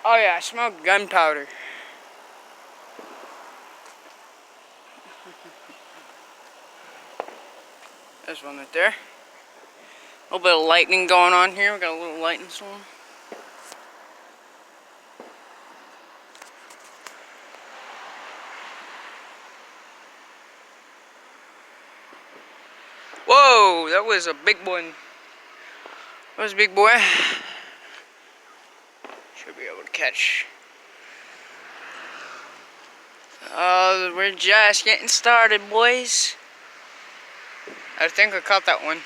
Oh yeah, I smell gunpowder. There's one right there. A little bit of lightning going on here. We got a little lightning storm. Whoa, that was a big one. That was a big boy. Should be able to catch. We're just getting started, boys. I think I caught that one.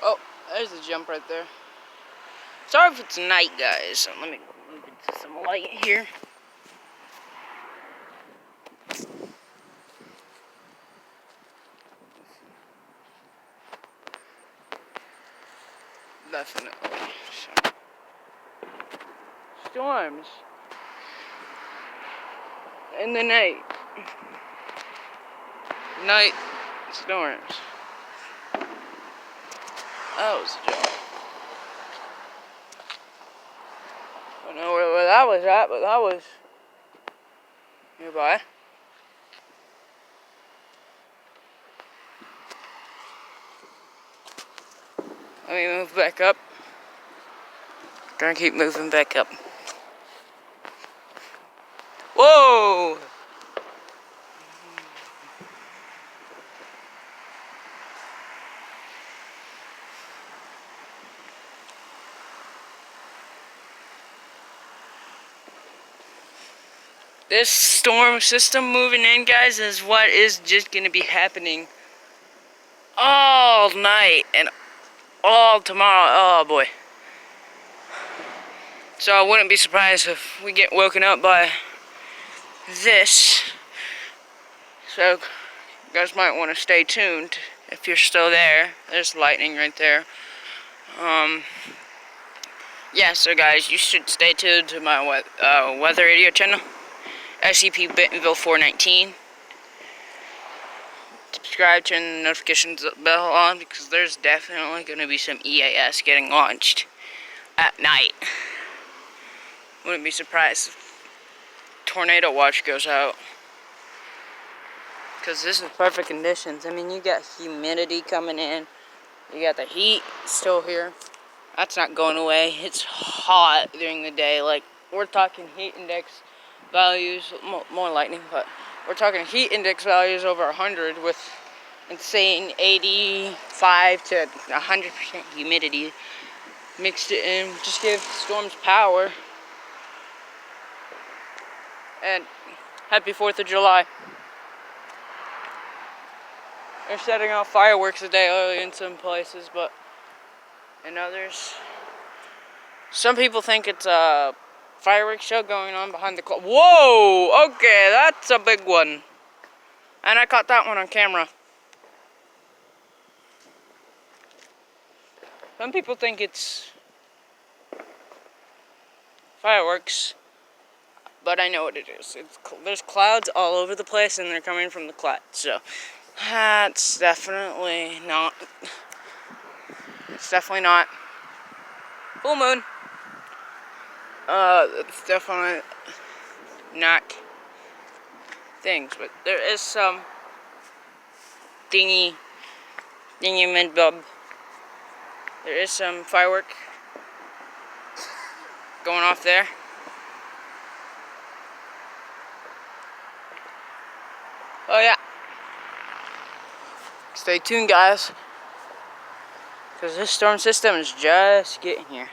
Oh, there's a jump right there. Sorry if it's night, guys. So let me get some light here. Definitely. Storms in the night. Night storms. That was a joke. I don't know where that was at, but that was nearby. Let me move back up. Gonna keep moving back up. Whoa! This storm system moving in, guys, is what is just gonna be happening all night and all tomorrow. Oh boy. So I wouldn't be surprised if we get woken up by this. So you guys might want to stay tuned if you're still there. There's lightning right there. Yeah, so guys, you should stay tuned to my weather radio channel, SPCBentonville419. Subscribe, turn the notifications bell on, because there's definitely going to be some EAS getting launched at night. Wouldn't be surprised if tornado watch goes out, because this is perfect conditions. I mean, you got humidity coming in, you got the heat still here. That's not going away. It's hot during the day. Like, we're talking heat index values, more lightning, but we're talking heat index values over 100 with insane 85 to 100% humidity mixed it in. Just give storms power. And happy 4th of July. They're setting off fireworks a day early in some places, but in others, some people think it's a fireworks show going on behind the cloud. Whoa! Okay, that's a big one. And I caught that one on camera. Some people think it's fireworks, but I know what it is. There's clouds all over the place, and they're coming from the clouds. So that's definitely not. It's definitely not full moon. It's definitely not things, but there is some dingy mid-bub. There is some firework going off there. Oh yeah. Stay tuned, guys, because this storm system is just getting here.